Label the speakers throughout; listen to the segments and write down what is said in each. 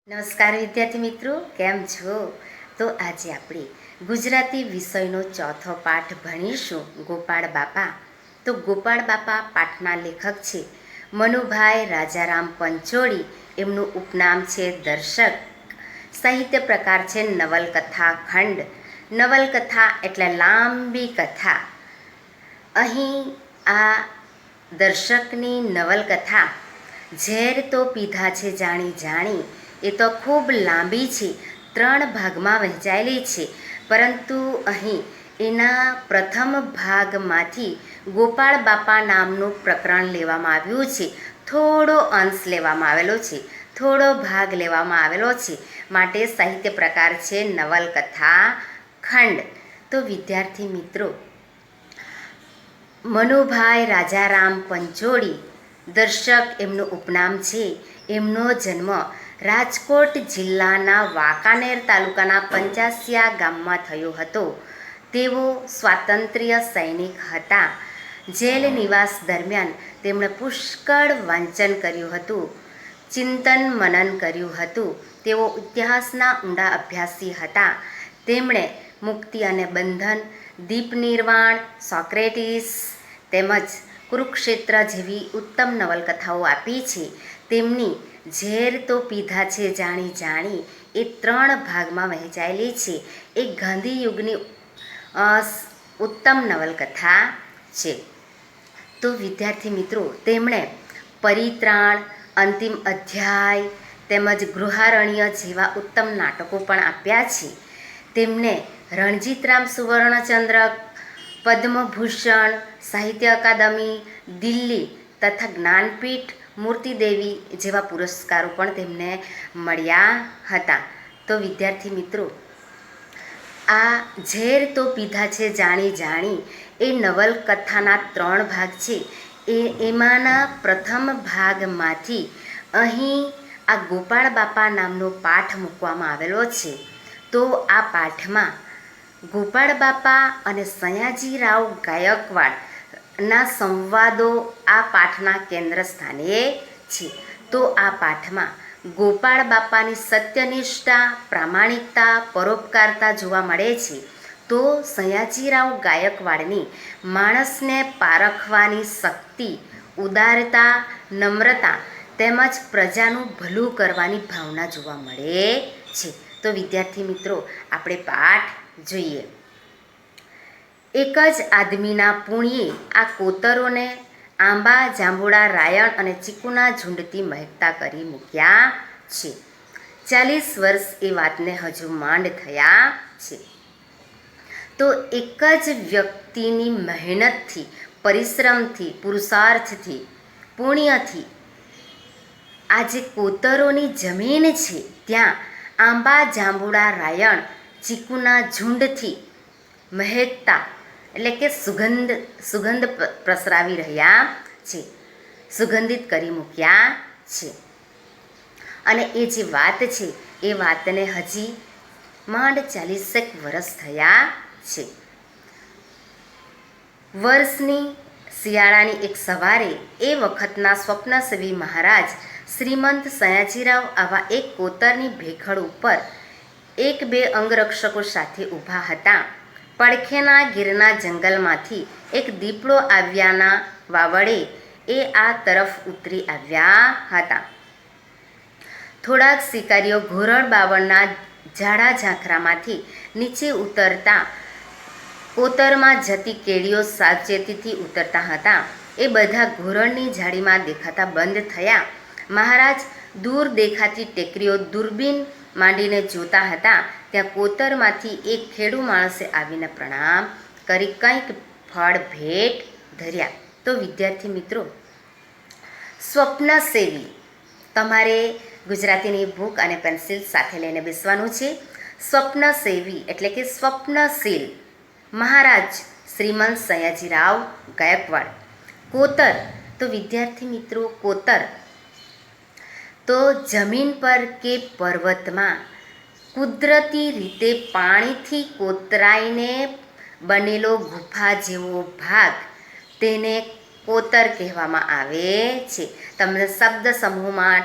Speaker 1: નમસ્કાર વિદ્યાર્થી મિત્રો, કેમ છો? તો આજે આપણે ગુજરાતી વિષયનો ચોથો પાઠ ભણીશું, ગોપાળ બાપા. તો ગોપાળ બાપા પાઠના લેખક છે મનુભાઈ રાજારામ પંચોળી. એમનું ઉપનામ છે દર્શક. સાહિત્ય પ્રકાર છે નવલકથા ખંડ. નવલકથા એટલે લાંબી કથા. અહીં આ દર્શકની નવલકથા ઝેર તો પીધા છે જાણી જાણી એ તો ખૂબ લાંબી છે, 3 ભાગમાં વહેંચાયેલી છે. પરંતુ અહીં એના પ્રથમ ભાગમાંથી ગોપાળ બાપા નામનું પ્રકરણ લેવામાં આવ્યું છે. થોડો અંશ લેવામાં આવેલો છે, થોડો ભાગ લેવામાં આવેલો છે, માટે સાહિત્ય પ્રકાર છે નવલકથા ખંડ. તો વિદ્યાર્થી મિત્રો, મનુભાઈ રાજારામ પંચોળી દર્શક એમનું ઉપનામ છે. એમનો જન્મ રાજકોટ જિલ્લાના વાંકાનેર તાલુકાના પંચાસિયા ગામમાં થયો હતો. તેઓ સ્વાતંત્ર્ય સૈનિક હતા. જેલ નિવાસ દરમિયાન તેમણે પુષ્કળ વાંચન કર્યું હતું, ચિંતન મનન કર્યું હતું. તેઓ ઇતિહાસના ઊંડા અભ્યાસી હતા. તેમણે મુક્તિ અને બંધન, દીપ નિર્વાણ, સોક્રેટિસ તેમજ કુરુક્ષેત્ર જેવી ઉત્તમ નવલકથાઓ આપી છે. તેમની ઝેર તો પીધા છે જાણી જાણી એ 3 ભાગમાં વહેંચાયેલી છે. એ ગાંધી યુગની ઉત્તમ નવલકથા છે. તો વિદ્યાર્થી મિત્રો, તેમણે પરિત્રાણ, અંતિમ અધ્યાય તેમજ ગૃહારણ્ય જેવા ઉત્તમ નાટકો પણ આપ્યા છે. તેમને રણજીતરામ સુવર્ણચંદ્રક, પદ્મભૂષણ, સાહિત્ય અકાદમી દિલ્હી તથા જ્ઞાનપીઠ મૂર્તિદેવી જેવા પુરસ્કારો પણ તેમને મળ્યા હતા. તો વિદ્યાર્થી મિત્રો, આ ઝેર તો પીધા છે જાણી જાણી એ નવલકથાના 3 ભાગ છે. એમાંના પ્રથમ ભાગમાંથી અહીં આ ગોપાળ બાપા નામનો પાઠ મૂકવામાં આવેલો છે. તો આ પાઠમાં ગોપાળ બાપા અને સયાજીરાવ ગાયકવાડના સંવાદો આ પાઠના કેન્દ્ર સ્થાને છે. તો આ પાઠમાં ગોપાળ બાપાની સત્યનિષ્ઠા, પ્રામાણિકતા, પરોપકારતા જોવા મળે છે. તો સયાજીરાવ ગાયકવાડની માણસને પારખવાની શક્તિ, ઉદારતા, નમ્રતા તેમજ પ્રજાનું ભલું કરવાની ભાવના જોવા મળે છે. તો વિદ્યાર્થી મિત્રો, આપણે પાઠ જોઈએ. એક જ આદમીના પુણ્યે આ કોતરોને આંબા, જાંબુડા, રાયણ અને ચીકુના ઝુંડથી મહેકતા કરી મૂક્યા છે. 40 વર્ષ એ વાતને હજુ માંડ થયા છે. તો એક જ વ્યક્તિની મહેનતથી, પરિશ્રમથી, પુરુષાર્થથી, પુણ્યથી આ જે કોતરોની જમીન છે ત્યાં આંબા, જાંબુડા, રાયણ, ચીકુના ઝુંડથી મહેકતા એટલે કે સુગંધ પ્રસરાવી રહ્યા છે, સુગંધિત કરી મૂક્યા છે. અને એ જે વાત છે એ વાતને હજી માંડ 40 વર્ષ થયા છે. વર્ષની શિયાળાની એક સવારે એ વખતના સ્વપ્નસેવી મહારાજ શ્રીમંત સયાજીરાવ આવા એક કોતરની ભેખડ ઉપર 1-2 અંગરક્ષકો સાથે ઊભા હતા. પડખેના ગીરના જંગલમાંથી એક દીપડો આવ્યાના વાવડે એ આ તરફ ઉતરી આવ્યા હતા. થોડાક શિકારીઓ ઘોરડ બાવળના ઝાડા ઝાંખરામાંથી નીચે ઉતરતા કોતરમાં જતી કેડીઓ સાવચેતીથી ઉતરતા હતા. એ બધા ઘોરડની ઝાડીમાં દેખાતા બંધ થયા. મહારાજ દૂર દેખાતી ટેકરીઓ દૂરબીન માંડીને જોતા હતા. ત્યાં કોતરમાંથી એક ખેડૂ માણસે આવીને પ્રણામ કરી કંઈક ફળ ભેટ ધર્યા. તો વિદ્યાર્થી મિત્રો, સ્વપ્નસેવી તમારે ગુજરાતીની બુક અને પેન્સિલ સાથે લઈને બેસવાનું છે. સ્વપ્નસેવી એટલે કે સ્વપ્નશીલ મહારાજ શ્રીમંત સયાજીરાવ ગાયકવાડ. કોતર, તો વિદ્યાર્થી મિત્રો, કોતર તો જમીન પર કે પર્વતમાં કુદરતી રીતે પાણીથી કોતરાઈને બનેલો ગુફા જેવો ભાગ, તેને કોતર કહેવામાં આવે છે. તમને શબ્દ સમૂહમાં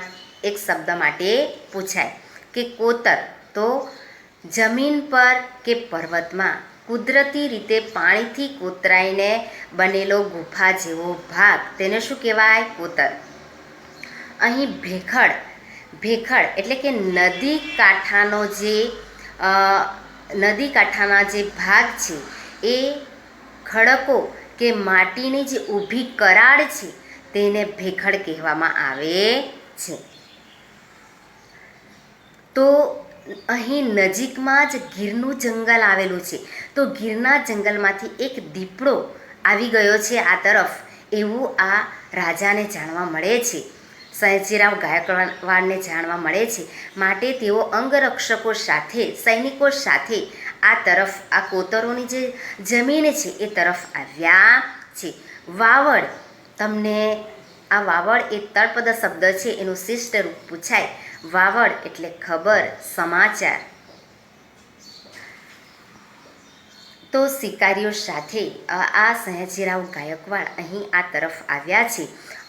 Speaker 1: એક શબ્દ માટે પૂછાય કે કોતર તો જમીન પર કે પર્વતમાં કુદરતી રીતે પાણીથી કોતરાઈને બનેલો ગુફા જેવો ભાગ, તેને શું કહેવાય? કોતર. અહીં ભેખડ એટલે કે નદી કાંઠાના જે ભાગ છે એ ખડકો કે માટીની જે ઊભી કરાડ છે તેને ભેખડ કહેવામાં આવે છે. તો અહીં નજીકમાં જ ગીરનું જંગલ આવેલું છે. તો ગીરના જંગલમાંથી એક દીપડો આવી ગયો છે આ તરફ, એવું આ રાજાને જાણવા મળે છે, સયાજીરાવ ગાયકવાડને જાણવા મળે છે. માટે તેઓ અંગરક્ષકો સાથે, સૈનિકો સાથે આ તરફ, આ કોતરોની જે જમીન છે એ તરફ આવ્યા છે. વાવડ, તમને આ વાવડ એ તળપદ શબ્દ છે, એનું શિષ્ટ રૂપ પૂછાય. વાવડ એટલે ખબર, સમાચાર. તો શિકારીઓ સાથે આ સયાજીરાવ ગાયકવાડ અહીં આ તરફ આવ્યા છે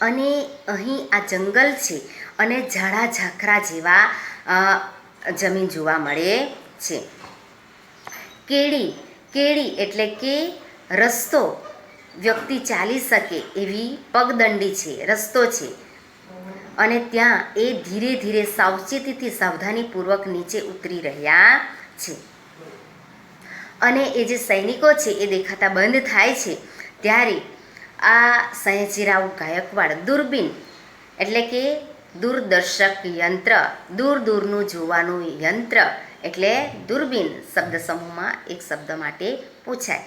Speaker 1: અને અહીં આ જંગલ છે અને ઝાડા ઝાખરા જેવા જમીન જોવા મળે છે. કેડી એટલે કે રસ્તો, વ્યક્તિ ચાલી શકે એવી પગદંડી છે, રસ્તો છે અને ત્યાં એ ધીરે ધીરે સાવચેતીથી સાવધાનીપૂર્વક નીચે ઉતરી રહ્યા છે. અને એ જે સૈનિકો છે એ દેખાતા બંધ થાય છે ત્યારે આ સયાજીરાવ ગાયકવાડ દૂરબીન એટલે કે દૂરદર્શક યંત્ર, દૂરનું જોવાનું યંત્ર એટલે દૂરબીન શબ્દ સમૂહમાં એક શબ્દ માટે પૂછાય.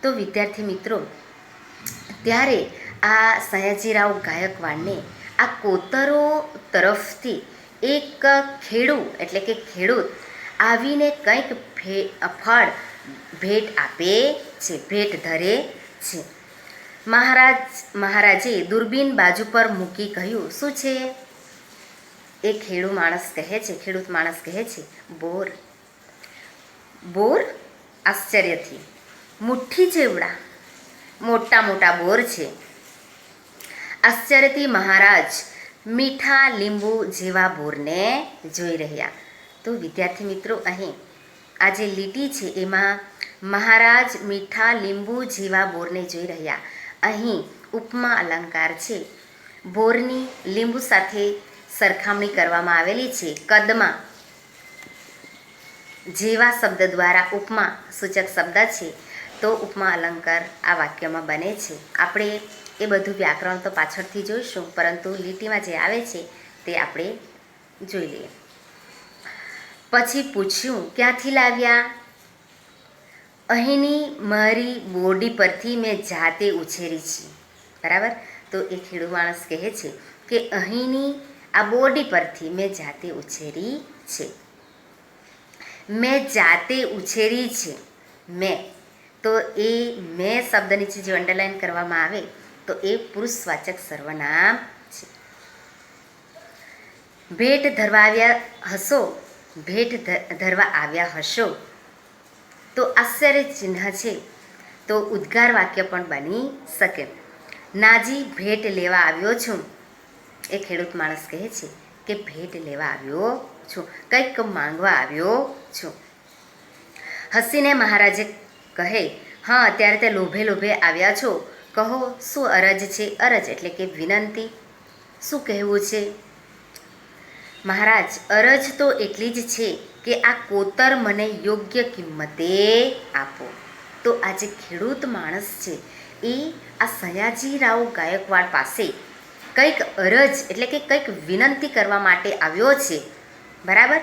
Speaker 1: તો વિદ્યાર્થી મિત્રો, ત્યારે આ સયાજીરાવ ગાયકવાડને આ કોતરો તરફથી એક ખેડૂત આવીને કંઈક ફળ ભેટ આપે છે, ભેટ ધરે છે. મહારાજે દૂરબીન બાજુ પર મૂકી કહ્યું, શું છે? એ ખેડૂત માણસ કહે છે, બોર. આશ્ચર્યથી, મુઠ્ઠી જેવડા મોટા બોર છે. આશ્ચર્યથી મહારાજ મીઠા લીંબુ જેવા બોરને જોઈ રહ્યા. તો વિદ્યાર્થી મિત્રો, અહીં આ જે લીટી છે એમાં મહારાજ મીઠા લીંબુ જેવા બોરને જોઈ રહ્યા. અહીં ઉપમા અલંકાર છે. બોરની લીંબુ સાથે સરખામણી કરવામાં આવેલી છે. કદમાં જેવા શબ્દ દ્વારા ઉપમા સૂચક શબ્દ છે, તો ઉપમા અલંકાર આ વાક્યમાં બને છે. આપણે એ બધું વ્યાકરણ તો પાછળથી જોઈશું, પરંતુ લીટીમાં જે આવે છે તે આપણે જોઈ લઈએ. પછી પૂછ્યું, ક્યાંથી લાવ્યા? અહીંની મારી બોરડી પરથી મેં જાતે ઉછેરી છે. બરાબર. તો એ ખેડૂત માણસ કહે છે કે અહીંની આ બોરડી પરથી મેં જાતે ઉછેરી છે. મેં જાતે ઉછેરી છે. મેં, તો એ મેં શબ્દ નીચે જે અંડરલાઈન કરવામાં આવે તો એ પુરુષવાચક સર્વનામ છે. ભેટ ધરવા આવ્યા હશો, તો આશ્ચર્ય ચિહ્ન છે, તો ઉદ્ગાર વાક્ય પણ બની શકે. નાજી, ભેટ લેવા આવ્યો છું. એ ખેડૂત માણસ કહે છે કે ભેટ લેવા આવ્યો છું, કંઈક માંગવા આવ્યો છું. હસીને મહારાજે કહે, હા, અત્યારે તે લોભે આવ્યા છો. કહો, શું અરજ છે? અરજ એટલે કે વિનંતી. શું કહેવું છે? મહારાજ, અરજ તો એટલી જ છે કે આ કોતર મને યોગ્ય કિંમતે આપો. તો આ જે ખેડૂત માણસ છે એ આ સયાજીરાવ ગાયકવાડ પાસે કંઈક અરજ એટલે કે કંઈક વિનંતી કરવા માટે આવ્યો છે. બરાબર.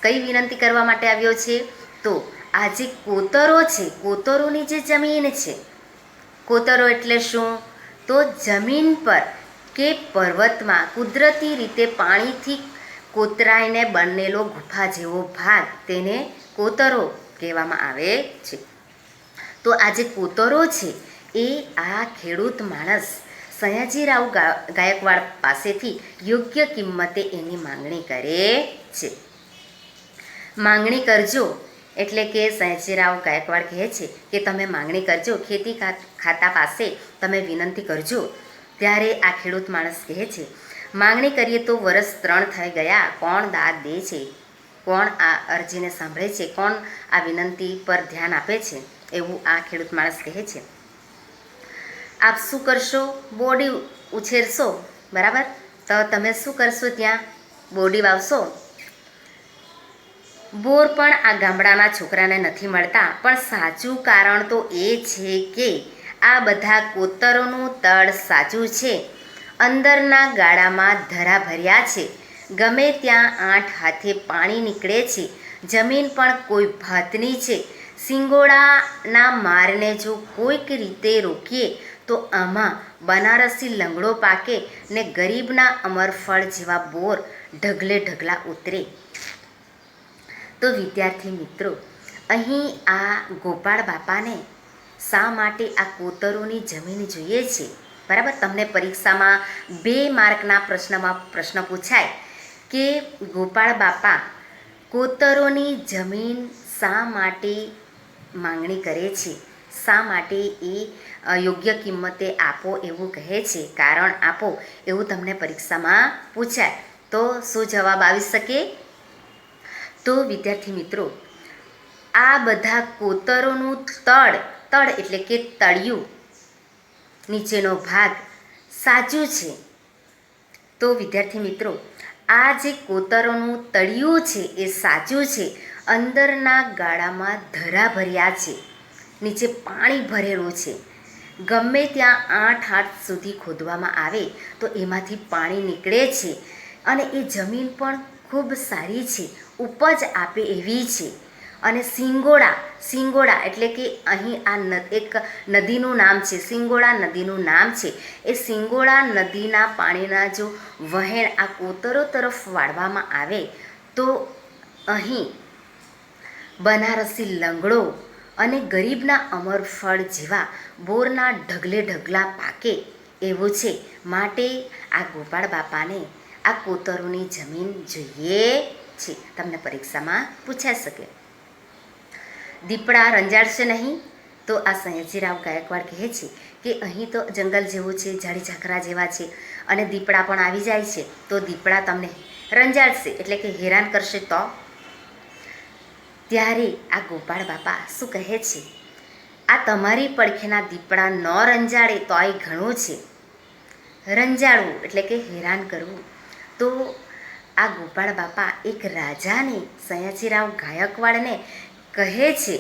Speaker 1: કઈ વિનંતી કરવા માટે આવ્યો છે? તો આ જે કોતરો છે, કોતરોની જે જમીન છે, કોતરો એટલે શું? તો જમીન પર કે પર્વતમાં કુદરતી રીતે પાણીથી કોતરાઈને બનેલો ગુફા જેવો ભાગ, તેને કોતરો કહેવામાં આવે છે. તો આ જે કોતરો છે એ આ ખેડૂત માણસ સયાજીરાવ ગાયકવાડ પાસેથી યોગ્ય કિંમતે એની માંગણી કરે છે. માંગણી કરજો એટલે કે સયાજીરાવ ગાયકવાડ કહે છે કે તમે માંગણી કરજો, ખેતી ખાતા પાસે તમે વિનંતી કરજો. ત્યારે આ ખેડૂત માણસ કહે છે, માંગણી કરીએ તો વર્ષ 3 થઈ ગયા, કોણ દાદ દે છે? કોણ આ અરજીને સાંભળે છે? કોણ આ વિનંતી પર ધ્યાન આપે છે? એવું આ ખેડૂત માણસ કહે છે. આપ શું કરશો? બોડી ઉછેરશો, બરાબર? તો તમે શું કરશો? ત્યાં બોડી વાવશો. બોર પણ આ ગામડાના છોકરાને નથી મળતા. પણ સાચું કારણ તો એ છે કે આ બધા કોતરોનું તળ સાચું છે. અંદરના ગાળામાં ધરા ભર્યા છે. ગમે ત્યાં 8 હાથે પાણી નીકળે છે. જમીન પણ કોઈ ભાતની છે. સિંગોડાના મારને જો કોઈક રીતે રોકીએ તો આમાં બનારસી લંગડો પાકે ને ગરીબના અમરફળ જેવા બોર ઢગલે ઢગલા ઉતરે. તો વિદ્યાર્થી મિત્રો, અહીં આ ગોપાળ બાપાને શા માટે આ કોતરોની જમીન જોઈએ છે? બરાબર, તમને પરીક્ષામાં 2 માર્કના પ્રશ્નમાં પ્રશ્ન પૂછાય કે ગોપાળ બાપા કોતરોની જમીન શા માટે માંગણી કરે છે, શા માટે એ યોગ્ય કિંમતે આપો એવું કહે છે, કારણ આપો એવું તમને પરીક્ષામાં પૂછાય. તો શું જવાબ આવી શકે? તો વિદ્યાર્થી મિત્રો, આ બધા કોતરોનું તળ એટલે કે તળિયું, નીચેનો ભાગ સાચું છે. તો વિદ્યાર્થી મિત્રો, આ જે કોતરોનું તળિયું છે એ સાચું છે. અંદરના ગાળામાં ધરા ભર્યા છે, નીચે પાણી ભરેલું છે. ગમે ત્યાં 8 હાથ સુધી ખોદવામાં આવે તો એમાંથી પાણી નીકળે છે અને એ જમીન પણ ખૂબ સારી છે, ઉપજ આપે એવી છે. અને સિંગોડા એટલે કે અહીં આ એક નદીનું નામ છે, સિંગોડા નદીનું નામ છે. એ સિંગોડા નદીના પાણીના જો વહેણ આ કોતરો તરફ વાળવામાં આવે તો અહીં બનારસી લંગડો અને ગરીબના અમરફળ જેવા બોરના ઢગલે ઢગલા પાકે એવું છે. માટે આ ગોપાળ બાપાને આ કોતરોની જમીન જોઈએ છે. તમને પરીક્ષામાં પૂછાઈ શકે. દીપડા રંજાડશે નહીં? તો આ સયાજીરાવ ગાયકવાડ કહે છે કે અહીં તો જંગલ જેવું છે, ઝાડી ઝાકરા જેવા છે અને દીપડા પણ આવી જાય છે તો દીપડા તમને રંજાડશે એટલે કે હેરાન કરશે. તો ત્યારે આ ગોપાળ બાપા શું કહે છે? આ તમારી પડખેના દીપડા ન રંજાડે તોય ઘણું છે. રંજાડવું એટલે કે હેરાન કરવું. તો આ ગોપાળ બાપા એક રાજાને, સયાજીરાવ ગાયકવાડને કહે છે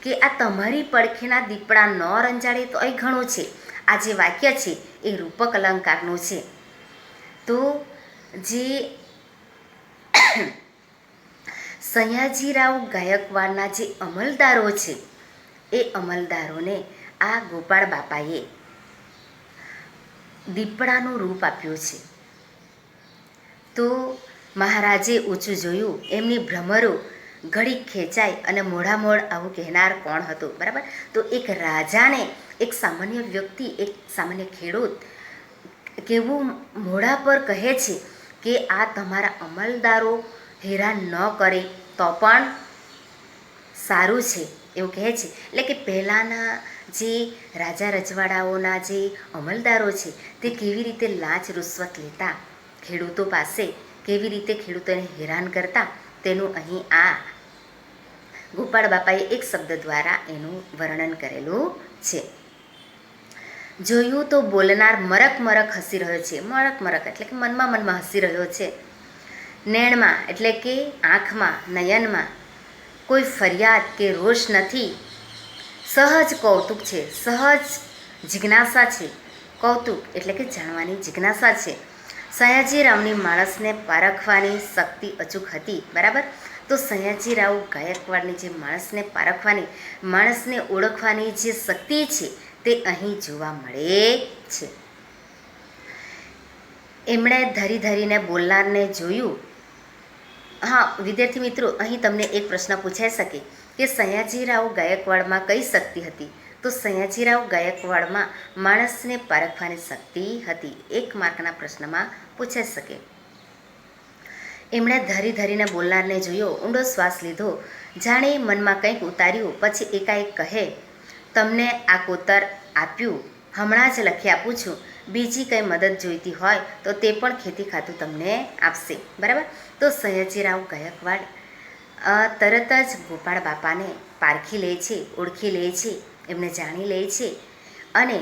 Speaker 1: કે આ તમારી પડખેના દીપડા ન રંજાડે તોય ઘણું છે. આ જે વાક્ય છે એ રૂપક અલંકારનું છે. તો જે સયાજીરાવ ગાયકવાડના જે અમલદારો છે એ અમલદારોને આ ગોપાળ બાપાએ દીપડાનું રૂપ આપ્યું છે. તો મહારાજે ઊંચું જોયું, એમની ભ્રમરો ઘડીક ખેંચાય અને મોઢામોઢ આવું કહેનાર કોણ હતું? બરાબર. તો એક રાજાને, એક સામાન્ય વ્યક્તિ, એક સામાન્ય ખેડૂત કેવું મોઢા પર કહે છે કે આ તમારા અમલદારો હેરાન ન કરે તો પણ સારું છે એવું કહે છે. એટલે કે પહેલાંના જે રાજા રજવાડાઓના જે અમલદારો છે તે કેવી રીતે લાંચ રૂશ્વત લેતા, ખેડૂતો પાસે કેવી રીતે ખેડૂતોને હેરાન કરતા, તેનું અહીં આ ગોપાળ બાપાએ એક શબ્દ દ્વારા એનું વર્ણન કરેલું છે. જોયું તો બોલનાર મરક મરક હસી રહ્યો છે. મરક મરક એટલે કે મનમાં હસી રહ્યો છે. નેણમાં એટલે કે આંખમાં, નયનમાં કોઈ ફરિયાદ કે રોષ નથી. સહજ કૌતુક છે, સહજ જિજ્ઞાસા છે. કૌતુક એટલે કે જાણવાની જિજ્ઞાસા છે. સયાજીરાવની માણસને પારખવાની શક્તિ અચૂક હતી. બરાબર. તો સયાજીરાવ ગાયકવાડની જે માણસને પારખવાની, માણસને ઓળખવાની જે શક્તિ છે તે અહીં જોવા મળે છે. એમણે ધરીને બોલનારને જોયું. હા વિદ્યાર્થી મિત્રો, અહીં તમને એક પ્રશ્ન પૂછાઈ શકે કે સયાજીરાવ ગાયકવાડમાં કઈ શક્તિ હતી? તો સયાજીરાવ ગાયકવાડમાં માણસને પારખવાની શક્તિ હતી. 1 માર્કના પ્રશ્નમાં પૂછાઈ શકે. એમણે ધરીને બોલનારને જોયો, ઊંડો શ્વાસ લીધો, જાણે મનમાં કંઈક ઉતાર્યું, પછી એકાએક કહે, તમને આ કોતર આપ્યું, હમણાં જ લખી આપું છું. બીજી કંઈ મદદ જોઈતી હોય તો તે પણ ખેતી ખાતું તમને આપશે. બરાબર. તો સયાજીરાવ ગાયકવાડ તરત જ ગોપાળ બાપાને પારખી લે છે, ઓળખી લે છે, એમને જાણી લે છે અને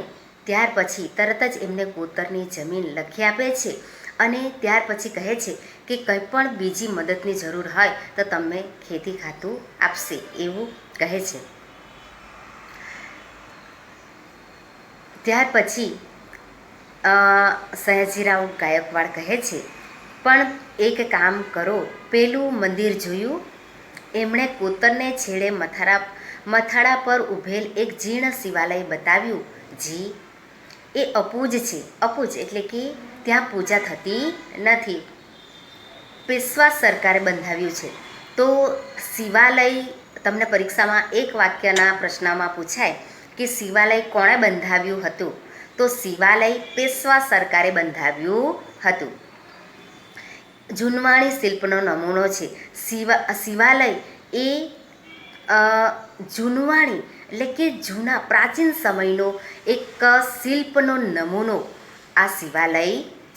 Speaker 1: ત્યાર પછી તરત જ એમને કોતરની જમીન લખી આપે છે અને ત્યાર પછી કહે છે કે કંઈ પણ બીજી મદદની જરૂર હોય તો તમને ખેતી ખાતું આપશે એવું કહે છે. ત્યાર પછી સયાજીરાવ ગાયકવાડ કહે છે પણ એક કામ કરો, પેલું મંદિર જોયું? એમણે કોતરને છેડે મથાળા પર ઊભેલ એક જીર્ણ શિવાલય બતાવ્યું. જી, એ અપૂજ છે. અપૂજ એટલે કે ત્યાં પૂજા થતી નથી. પેશવા સરકારે બંધાવ્યું છે. તો શિવાલય તમને પરીક્ષામાં એક વાક્યના પ્રશ્નમાં પૂછાય કે શિવાલય કોણે બંધાવ્યું હતું? તો શિવાલય પેશવા સરકારે બંધાવ્યું હતું. જૂનવાણી શિલ્પનો નમૂનો છે. શિવાલય એ જૂનવાણી એટલે કે જૂના પ્રાચીન સમયનો એક શિલ્પનો નમૂનો આ શિવાલય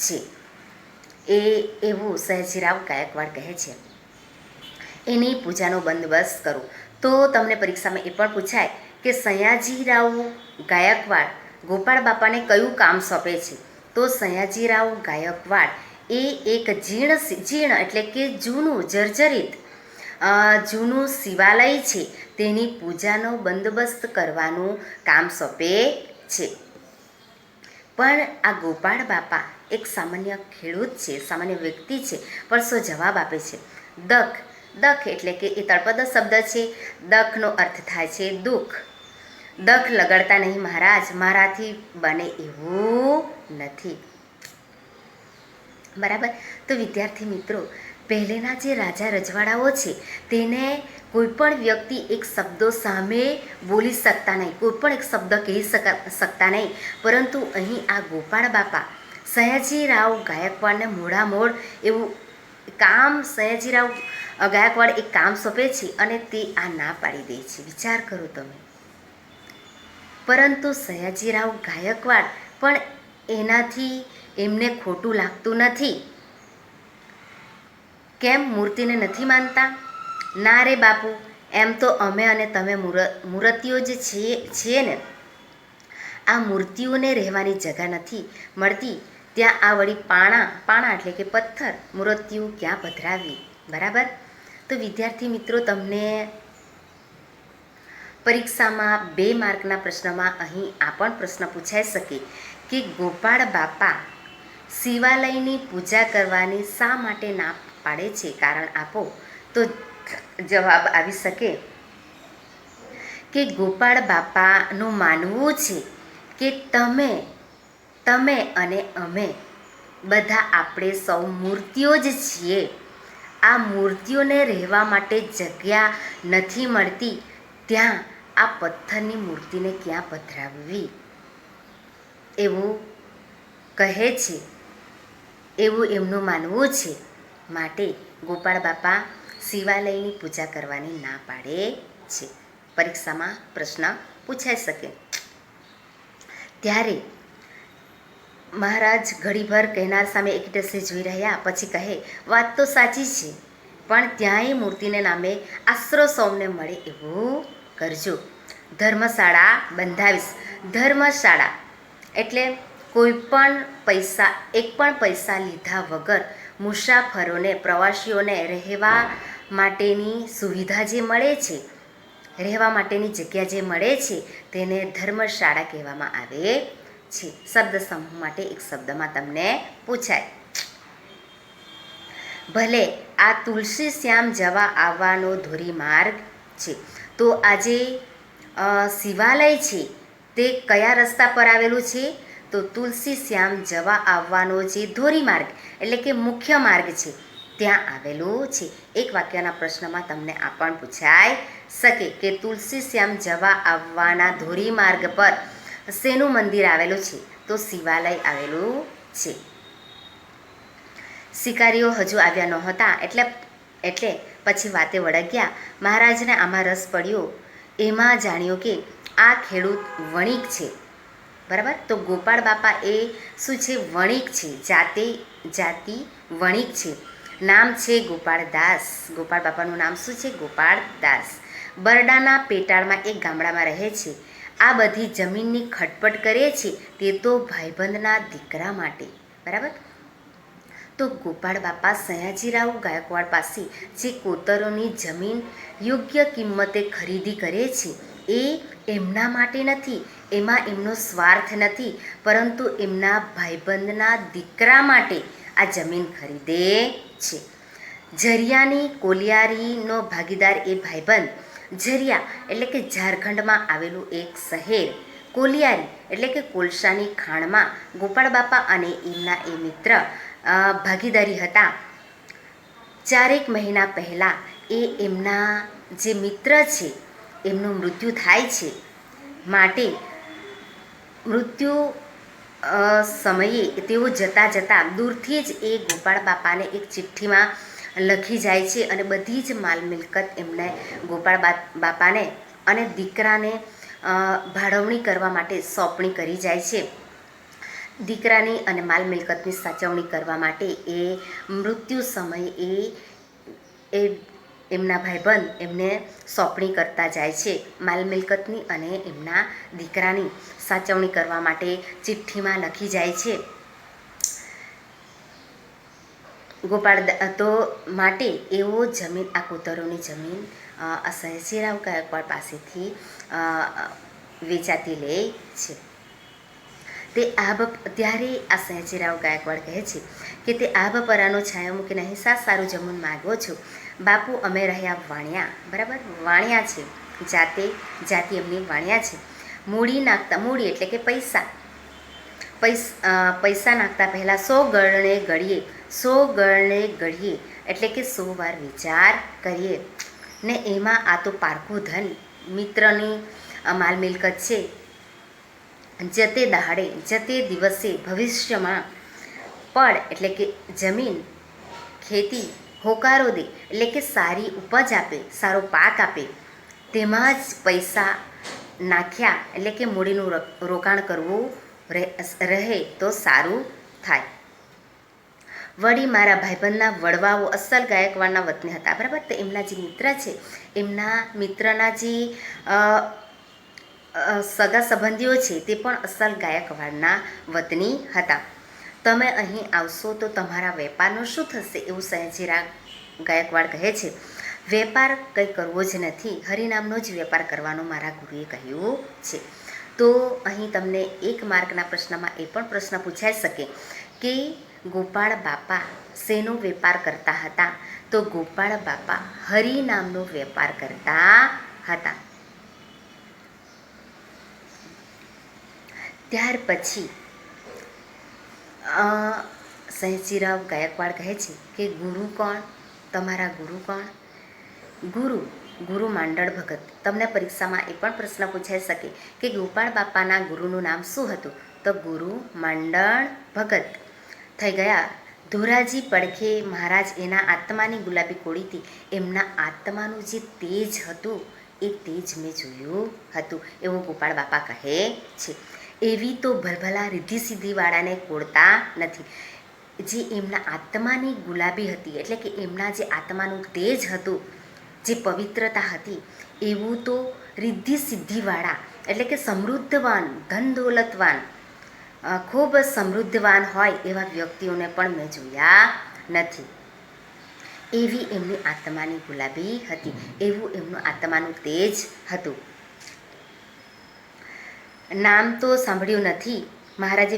Speaker 1: છે એવું સયાજીરાવ ગાયકવાડ કહે છે. એની પૂજાનો બંદોબસ્ત કરો. તો તમને પરીક્ષામાં એ પણ પૂછાય કે સયાજીરાવ ગાયકવાડ ગોપાળ બાપાને કયું કામ સોંપે છે? તો સયાજીરાવ ગાયકવાડ એ એક જીર્ણ એટલે કે જૂનું જર્જરિત જૂનું શિવાલય છે તેની પૂજાનો બંદોબસ્ત કરવાનું કામ સોંપે છે. પણ આ ગોપાળ બાપા એક સામાન્ય ખેડૂત છે, સામાન્ય વ્યક્તિ છે, પણ શું જવાબ આપે છે? દખ. દખ એટલે કે એ તળપદ શબ્દ છે. દખનો અર્થ થાય છે દુઃખ. દખ લગાડતા નહીં મહારાજ, મારાથી બને એવું નથી. બરાબર. તો વિદ્યાર્થી મિત્રો, પહેલેના જે રાજા રજવાડાઓ છે તેને કોઈ પણ વ્યક્તિ એક શબ્દો સામે બોલી શકતા નહીં, કોઈ પણ એક શબ્દ કહી શકતા નહીં, પરંતુ અહીં આ ગોપાળ બાપા સયાજીરાવ ગાયકવાડને મોડામોડ એવું કામ સયાજીરાવ ગાયકવાડ એક કામ સોંપે છે અને તે આ ના પાડી દે છે. વિચાર કરો તમે. પરંતુ સયાજીરાવ ગાયકવાડ પણ એનાથી એમને ખોટું લાગતું નથી. કેમ? મૂર્તિને નથી માનતા? ના રે બાપુ, એમ તો અમે અને તમે મૂર્તિઓ જ છીએ ને. આ મૂર્તિઓને રહેવાની જગા નથી મળતી, ત્યાં આ વળી પાણા એટલે કે પથ્થર મૂર્તિઓ ક્યાં પધરાવી? બરાબર. તો વિદ્યાર્થી મિત્રો, તમને પરીક્ષામાં 2 માર્કના પ્રશ્નમાં અહીં આ પણ પ્રશ્ન પૂછાઈ શકે કે ગોપાળ બાપા શિવાલયની પૂજા કરવાની શા માટે ના પાડે છે? કારણ આપો. તો જવાબ આવી શકે કે ગોપાળ બાપાનું માનવું છે કે તમે અને અમે બધા આપણે સૌ મૂર્તિઓ જ છીએ. આ મૂર્તિઓને રહેવા માટે જગ્યા નથી મળતી, ત્યાં આ પથ્થરની મૂર્તિને ક્યાં પધરાવવી એવું કહે છે, એવું એમનું માનવું છે. માટે ગોપાળ બાપા શિવાલયની પૂજા કરવાની ના પાડે છે. પરીક્ષામાં પ્રશ્ન પૂછાઈ શકે. ત્યારે મહારાજ ઘડીભર કહેનાર સામે એકટસે જોઈ રહ્યા, પછી કહે, વાત તો સાચી છે, પણ ત્યાંય મૂર્તિને નામે આશરો સૌને મળે એવું કરજો. ધર્મશાળા બંધાવીશ. ધર્મશાળા એટલે એક પણ પૈસા લીધા વગર મુસાફરોને, પ્રવાસીઓને રહેવા માટેની સુવિધા જે મળે છે, રહેવા માટેની જગ્યા જે મળે છે તેને ધર્મશાળા કહેવામાં આવે છે. શબ્દ સમૂહ માટે એક શબ્દમાં તમને પૂછાય. ભલે આ તુલસી શ્યામ જવા આવવાનો ધોરીમાર્ગ છે. તો આ જે શિવાલય છે તે કયા રસ્તા પર આવેલું છે? તો તુલસી શ્યામ જવા આવવાનો જે ધોરીમાર્ગ એટલે કે મુખ્ય માર્ગ છે ત્યાં આવેલું છે. એક વાક્યના પ્રશ્નમાં તમને આ પણ પૂછાઈ શકે કે તુલસી શ્યામ જવા આવવાના ધોરીમાર્ગ પર શેનું મંદિર આવેલું છે? તો શિવાલય આવેલું છે. શિકારીઓ હજુ આવ્યા નહોતા એટલે પછી વાતે વળગ્યા. મહારાજને આમાં રસ પડ્યો. એમાં જાણ્યું કે આ ખેડૂત વણિક છે. બરાબર. તો ગોપાળ બાપા એ શું છે? વણિક છે, જાતિ વણિક છે. નામ છે ગોપાળદાસ. ગોપાળ બાપાનું નામ શું છે? ગોપાળદાસ. બરડાના પેટાળમાં એક ગામડામાં રહે છે. આ બધી જમીનની ખટપટ કરે છે તે તો ભાઈબંધના દીકરા માટે. બરાબર. તો ગોપાળ બાપા સયાજીરાવ ગાયકવાડ પાસે જે કોતરોની જમીન યોગ્ય કિંમતે ખરીદી કરે છે એ એમના માટે નથી, એમાં એમનો સ્વાર્થ નથી, પરંતુ એમના ભાઈબંધના દીકરા માટે આ જમીન ખરીદે છે. ઝરિયાની કોલિયારીનો ભાગીદાર એ ભાઈબંધ. ઝરિયા એટલે કે ઝારખંડમાં આવેલું એક શહેર. કોલિયારી એટલે કે કોલસાની ખાણમાં ગોપાળ બાપા અને એમના એ મિત્ર ભાગીદારી હતા. 4 મહિના પહેલાં એ એમના જે મિત્ર છે એમનું મૃત્યુ થાય છે. માટે મૃત્યુ સમયે તેઓ જતાં દૂરથી જ એ ગોપાળ બાપાને એક ચિઠ્ઠીમાં લખી જાય છે અને બધી જ માલ મિલકત એમને ગોપાળ બાપાને અને દીકરાને ભાળવણી કરવા માટે સોંપણી કરી જાય છે. દીકરાની અને માલ મિલકતની સાચવણી કરવા માટે એ મૃત્યુ સમયે એ એમના ભાઈબંધ એમને સોંપણી કરતા જાય છે. માલ મિલકતની અને એમના દીકરાની સાચવણી કરવા માટે ચિઠ્ઠીમાં લખી જાય છે. ગોપાળ તો માટે એવો જમીન, આ કોતરોની જમીન સયાજીરાવ ગાયકવાડ પાસેથી વેચાતી લે છે. ત્યારે આ સયાજીરાવ ગાયકવાડ કહે છે કે તે આભ પરાનો છાયો મૂકીને અહીં સારું જમૂન માગો છો. બાપુ અમે રહ્યા વાણિયા. બરાબર. વાણિયા છે, જાતિ એમની વાણિયા છે. મૂડી એટલે કે પૈસા નાખતા પહેલાં 100 ગણને ગળીએ એટલે કે 100 વાર વિચાર કરીએ ને એમાં આ તો પારકું ધન મિત્રની માલ મિલકત છે. જતે દહાડે, જતે દિવસે, ભવિષ્યમાં પડ એટલે કે જમીન, ખેતી હોકારો દે એટલે કે સારી ઉપજ આપે, સારો પાક આપે, તેમાં જ પૈસા નાખ્યા એટલે કે મૂડીનું રોકાણ કરવું રહે તો સારું થાય. વળી મારા ભાઈબંધના વડવાઓ અસલ ગાયકવાડના વતની હતા. બરાબર. તો એમના જે મિત્ર છે એમના મિત્રના જે સગા સંબંધીઓ છે તે પણ અસલ ગાયકવાડના વતની હતા. તમે અહીં આવશો તો તમારા વેપારનું શું થશે? એવું સયાજીરાવ ગાયકવાડ કહે છે. વેપાર કંઈ કરવો જ નથી, હરિનામનો જ વેપાર કરવાનો મારા ગુરુએ કહ્યું છે. તો અહીં તમને 1 માર્કના પ્રશ્નમાં એ પણ પ્રશ્ન પૂછાઈ શકે કે ગોપાળ બાપા શેનો વેપાર કરતા હતા? તો ગોપાળ બાપા હરિનામનો વેપાર કરતા હતા. ત્યાર પછી સયાજીરાવ ગાયકવાડ કહે છે કે ગુરુ કોણ? તમારા ગુરુ કોણ? ગુરુ માંડળ ભગત. તમને પરીક્ષામાં એ પણ પ્રશ્ન પૂછાઈ શકે કે ગોપાળ બાપાના ગુરુનું નામ શું હતું? તો ગુરુ માંડળ ભગત થઈ ગયા. ધોરાજી પડખે મહારાજ એના આત્માની ગુલાબી કોળીથી એમના આત્માનું જે તેજ હતું એ તેજ મેં જોયું હતું એવું ગોપાળ બાપા કહે છે. એવી તો ભલભલા રિદ્ધિ સિદ્ધિવાળાને કોળતા નથી. જે એમના આત્માની ગુલાબી હતી એટલે કે એમના જે આત્માનું તેજ હતું, જે પવિત્રતા હતી, એવું તો રિદ્ધિ સિદ્ધિવાળા એટલે કે સમૃદ્ધવાન, ધન દોલતવાન, ખૂબ સમૃદ્ધવાન હોય એવા વ્યક્તિઓને પણ મેં જોયા નથી. એવી એમની આત્માની ગુલાબી હતી, એવું એમનું આત્માનું તેજ હતું. નામ તો સાંભળ્યું નથી. મહારાજે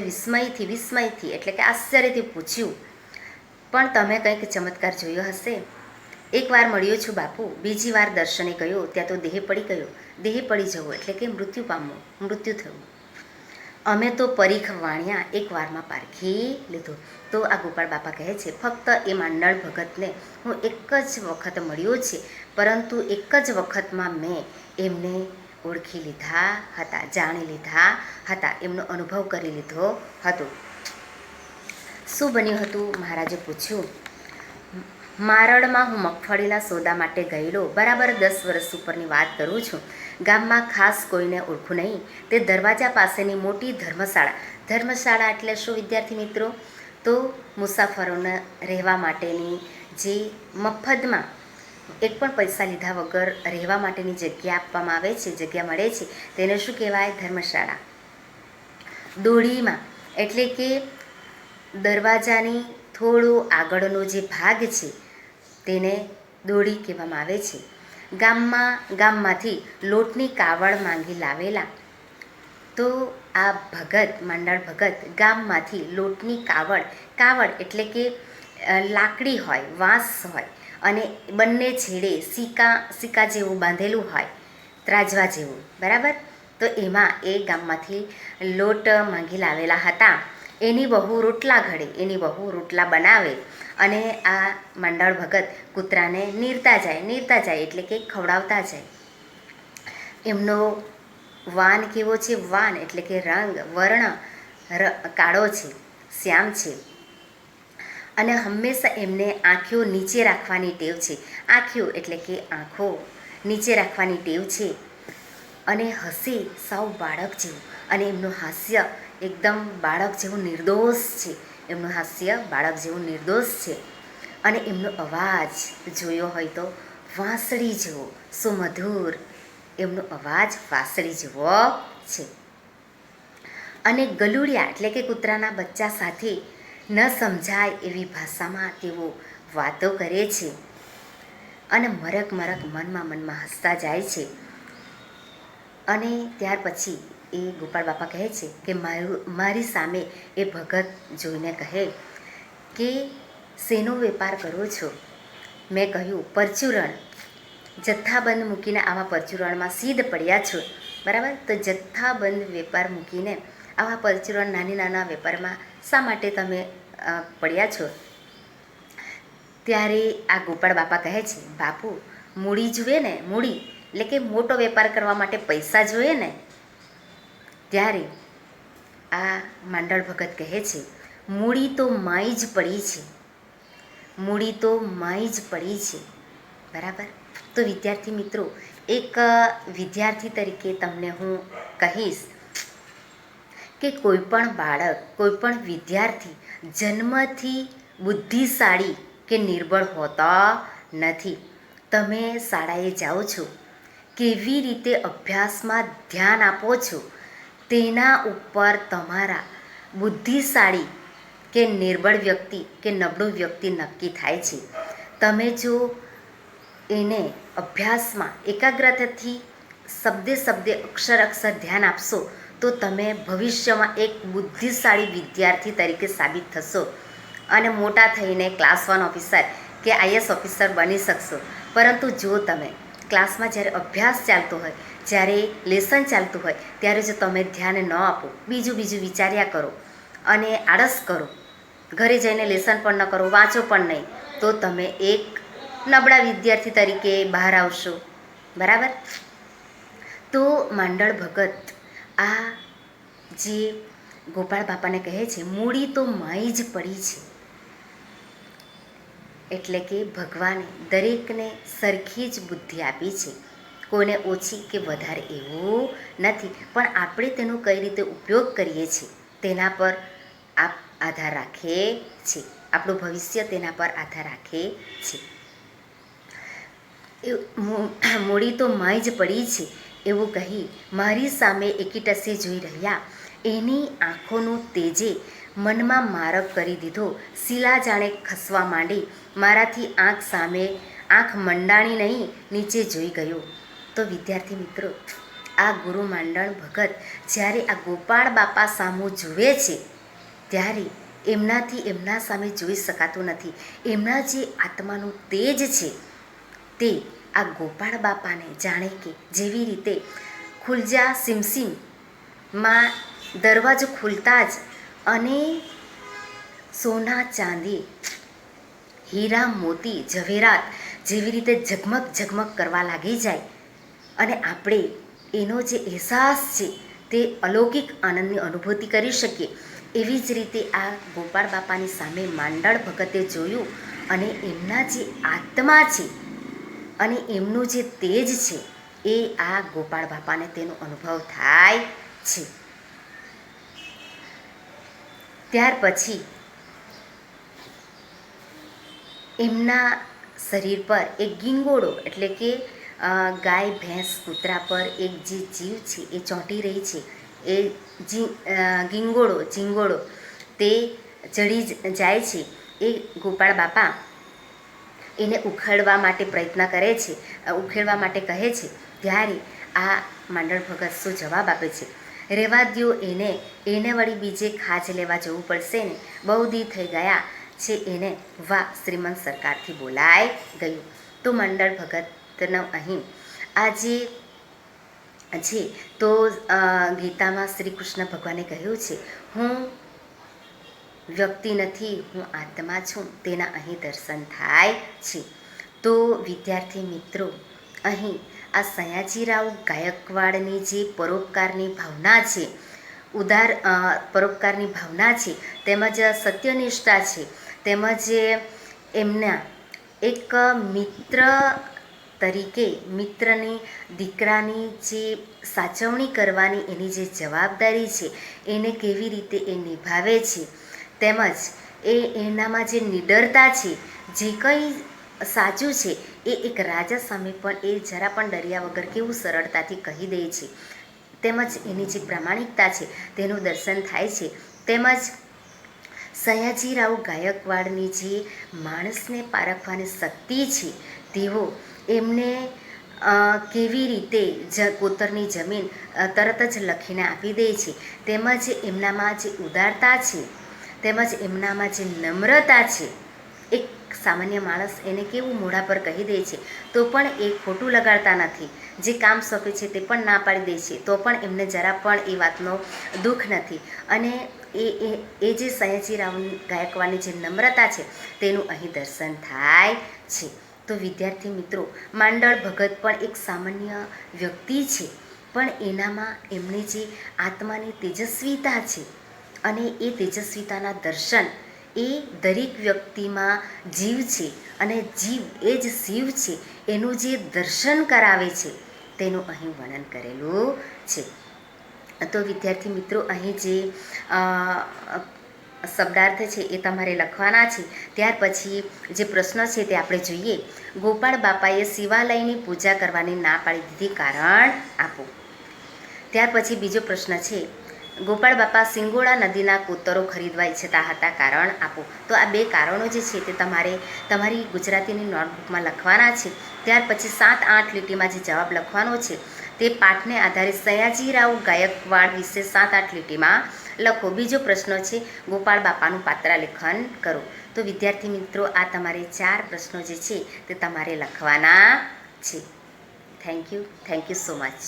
Speaker 1: વિસ્મયથી એટલે કે આશ્ચર્યથી પૂછ્યું, પણ તમે કંઈક ચમત્કાર જોયો હશે. 1 વાર મળ્યો છું બાપુ, બીજી વાર દર્શને ગયો ત્યાં તો દેહ પડી ગયો. દેહ પડી જવો એટલે કે મૃત્યુ પામવું, મૃત્યુ થયું. અમે તો પરીખ વાણ્યા, 1 વારમાં પારખી લીધું. તો આ ગોપાળ બાપા કહે છે ફક્ત એ માંડળ ભગતને હું એક જ વખત મળ્યો છે, પરંતુ એક જ વખતમાં મેં એમને ઓળખી લીધા હતા, જાણી લીધા હતા, એમનો અનુભવ કરી લીધો હતો. શું બન્યું હતું? મહારાજે પૂછ્યું. મારડમાં હું મગફળીના સોદા માટે ગયેલો. બરાબર 10 વર્ષ ઉપરની વાત કરું છું. ગામમાં ખાસ કોઈને ઓળખું નહીં. તે દરવાજા પાસેની મોટી ધર્મશાળા એટલે શું વિદ્યાર્થી મિત્રો? તો મુસાફરોને રહેવા માટેની જે મફતમાં એક પણ પૈસા લીધા વગર રહેવા માટેની જગ્યા આપવામાં આવે છે, જગ્યા મળે છે, તેને શું કહેવાય? ધર્મશાળા. દોડીમાં એટલે કે દરવાજાની થોડો આગળનો જે ભાગ છે તેને દોડી કહેવામાં આવે છે. ગામમાંથી લોટની કાવડ માંગી લાવેલા. તો આ માંડળ ભગત ગામમાંથી લોટની કાવડ એટલે કે લાકડી હોય, વાંસ હોય અને બંને છેડે સિક્કા જેવું બાંધેલું હોય, ત્રાજવા જેવું, બરાબર. તો એમાં એ ગામમાંથી લોટ માંગી લાવેલા હતા. એની બહુ રોટલા ઘડે, એની બહુ રોટલા બનાવે અને આ માંડળ ભગત કૂતરાને નીરતા જાય એટલે કે ખવડાવતા જાય. એમનો વાન કેવો છે? વાન એટલે કે વર્ણ કાળો છે, શ્યામ છે અને હંમેશા એમને આંખો નીચે રાખવાની ટેવ છે. આંખો એટલે કે આંખો નીચે રાખવાની ટેવ છે અને હસે સાવ બાળક જેવું અને એમનું હાસ્ય એકદમ બાળક જેવું નિર્દોષ છે. એમનું હાસ્ય બાળક જેવું નિર્દોષ છે અને એમનો અવાજ જોયો હોય તો વાંસળી જેવો સુમધુર. એમનો અવાજ વાંસળી જેવો છે અને ગલુડિયા એટલે કે કૂતરાના બચ્ચા સાથે ન સમજાય એવી ભાષામાં તેઓ વાતો કરે છે અને મરક મનમાં હસતા જાય છે. અને ત્યાર પછી એ ગોપાળ બાપા કહે છે કે મારી સામે એ ભગત જોઈને કહે કે શેનો વેપાર કરો છો? મેં કહ્યું પરચુરણ. જથ્થાબંધ મૂકીને આવા પરચુરણમાં સીધ પડ્યા છો, બરાબર. તો જથ્થાબંધ વેપાર મૂકીને આવા પરચુરણ નાના વેપારમાં શા માટે તમે પડ્યા છો? ત્યારે આ ગોપાળ બાપા કહે છે, બાપુ મૂડી જુએ ને, મૂડી એટલે કે મોટો વેપાર કરવા માટે પૈસા જોઈએ ને. ત્યારે આ માંડળ ભગત કહે છે, મૂડી તો માઈ જ પડી છે, મૂડી તો માઈ જ પડી છે, બરાબર. તો વિદ્યાર્થી મિત્રો, એક વિદ્યાર્થી તરીકે તમને હું કહીશ કે કોઈ પણ બાળક, કોઈ પણ વિદ્યાર્થી જન્મથી બુદ્ધિશાળી કે નિર્બળ હોતા નથી. તમે શાળાએ જાઓ છો, કેવી રીતે અભ્યાસમાં ધ્યાન આપો છો તેના ઉપર તમારા બુદ્ધિશાળી કે નિર્બળ વ્યક્તિ કે નબળું વ્યક્તિ નક્કી થાય છે. તમે જો એને અભ્યાસમાં એકાગ્રતાથી શબ્દે અક્ષર ધ્યાન આપશો તો તમે ભવિષ્યમાં એક બુદ્ધિશાળી વિદ્યાર્થી તરીકે સાબિત થશો અને મોટા થઈને ક્લાસ 1 ઓફિસર કે IAS ઓફિસર બની શકશો. પરંતુ જો તમે ક્લાસમાં જ્યારે અભ્યાસ ચાલતો હોય, જ્યારે લેસન ચાલતું હોય ત્યારે જો તમે ધ્યાન ન આપો, બીજું વિચાર્યા કરો અને આળસ કરો, ઘરે જઈને લેસન પણ ન કરો, વાંચો પણ નહીં, તો તમે એક નબળા વિદ્યાર્થી તરીકે બહાર આવશો, બરાબર. તો માંડળ ભગત આ જે ગોપાળ બાપાને કહે છે, મૂડી તો માઈ જ પડી છે, એટલે કે ભગવાને દરેકને સરખી જ બુદ્ધિ આપી છે, કોઈને ઓછી કે વધારે એવું નથી. પણ આપણે તેનો કઈ રીતે ઉપયોગ કરીએ છીએ તેના પર આધાર રાખે છે, આપણું ભવિષ્ય તેના પર આધાર રાખે છે. મૂડી તો માઈ જ પડી છે એવું કહી મારી સામે એકીટસે જોઈ રહ્યા. એની આંખોનું તેજે મનમાં મારક કરી દીધો. શિલા જાણે ખસવા માંડી. મારાથી આંખ મંડાણી નહીં, નીચે જોઈ ગયો. તો વિદ્યાર્થી મિત્રો, આ ગુરુ માંડળ ભગત જ્યારે આ ગોપાળ બાપા સામું જુએ છે ત્યારે એમનાથી એમના સામે જોઈ શકાતું નથી. એમના જે આત્માનું તેજ છે તે આ ગોપાળ બાપાને જાણે કે જેવી રીતે ખુલજા સિમસિમમાં દરવાજો ખુલતા જ અને સોના ચાંદી હીરા મોતી ઝવેરાત જેવી રીતે ઝગમગ કરવા લાગી જાય અને આપણે એનો જે અહેસાસ છે તે અલૌકિક આનંદની અનુભૂતિ કરી શકીએ. એવી જ રીતે આ ગોપાળ બાપાની સામે માંડળ ભગતે જોયું અને એમના જે આત્મા છે અને એમનું જે તેજ છે એ આ ગોપાળ બાપાને તેનો અનુભવ થાય છે. ત્યાર પછી એમના શરીર પર એક ગીંગોળો એટલે કે ગાય ભેંસ કૂતરા પર એક જે જીવ છે એ ચોંટી રહી છે એ ઝીંગોળો તે ચડી જાય છે. એ ગોપાળ બાપા એને ઉખેડવા માટે પ્રયત્ન કરે છે, ઉખેડવા માટે કહે છે. ત્યારે આ માંડળ ભગત શું જવાબ આપે છે, રહેવા દ્યો એને વળી બીજે ખાજ લેવા જવું પડશે ને, બહુ દી થઈ ગયા છે એને. વાહ, શ્રીમંત સરકારથી બોલાઈ ગયું. તો મંડળ ભગતનો અહીં આ જે છે તો ગીતામાં શ્રી કૃષ્ણ ભગવાને કહ્યું છે, હું વ્યક્તિ નથી, હું આત્મા છું, તેના અહીં દર્શન થાય છે. તો વિદ્યાર્થી મિત્રો, અહીં આ સયાજીરાવ ગાયકવાડની જે પરોપકારની ભાવના છે, પરોપકારની ભાવના છે, તેમજ સત્યનિષ્ઠા છે, તેમજ એમના એક મિત્ર તરીકે મિત્રની દીકરાની જે સાચવણી કરવાની એની જે જવાબદારી છે એને કેવી રીતે એ નિભાવે છે, તેમજ એનામાં જે નિડરતા છે, જે કંઈ સાચું છે એ એક રાજા સામે પણ એ જરા પણ ડર્યા વગર કેવું સરળતાથી કહી દે છે, તેમજ એની જે પ્રામાણિકતા છે તેનું દર્શન થાય છે. તેમજ સયાજીરાવ ગાયકવાડની જે માણસને પારખવાની શક્તિ છે, તેઓ એમને કેવી રીતે કોતરની જમીન તરત જ લખીને આપી દે છે, તેમજ એમનામાં જે ઉદારતા છે, તેમજ એમનામાં જે નમ્રતા છે, એક સામાન્ય માણસ એને કેવું મોઢા પર કહી દે છે તો પણ એ ખોટું લગાડતા નથી, જે કામ સોંપે છે તે પણ ના પાડી દે છે, તો પણ એમને જરા પણ એ વાતનો દુઃખ નથી. અને એ જે સયાજીરાવ ગાયકવાડની જે નમ્રતા છે તેનું અહીં દર્શન થાય છે. તો વિદ્યાર્થી મિત્રો, માંડળ ભગત પણ એક સામાન્ય વ્યક્તિ છે, પણ એનામાં એમની જે આત્માની તેજસ્વીતા છે અને એ તેજસ્વીતાના દર્શન એ દરેક વ્યક્તિમાં જીવ છે અને જીવ એ જ શિવ છે, એનું જે દર્શન કરાવે છે તેનું અહીં વર્ણન કરેલું છે. તો વિદ્યાર્થી મિત્રો, અહીં જે શબ્દાર્થ છે એ તમારે લખવાના છે. ત્યાર પછી જે પ્રશ્ન છે તે આપણે જોઈએ. ગોપાળ બાપાએ શિવાલયની પૂજા કરવાની ના પાડી દીધી, કારણ આપો. ત્યાર પછી બીજો પ્રશ્ન છે, ગોપાળ બાપા સિંગોડા નદીના કોતરો ખરીદવા ઈચ્છતા હતા, કારણ આપો. તો આ બે કારણો જે છે તે તમારે તમારી ગુજરાતીની નોટબુકમાં લખવાના છે. ત્યાર પછી 7-8 લીટીમાં જે જવાબ લખવાનો છે તે પાઠને આધારે સયાજીરાવ ગાયકવાડ વિશે 7-8 લીટીમાં લખો. બીજો પ્રશ્ન છે, ગોપાળ બાપાનું પાત્રલેખન કરો. તો વિદ્યાર્થી મિત્રો, આ તમારે 4 પ્રશ્નો જે છે તે તમારે લખવાના છે. Thank you so much.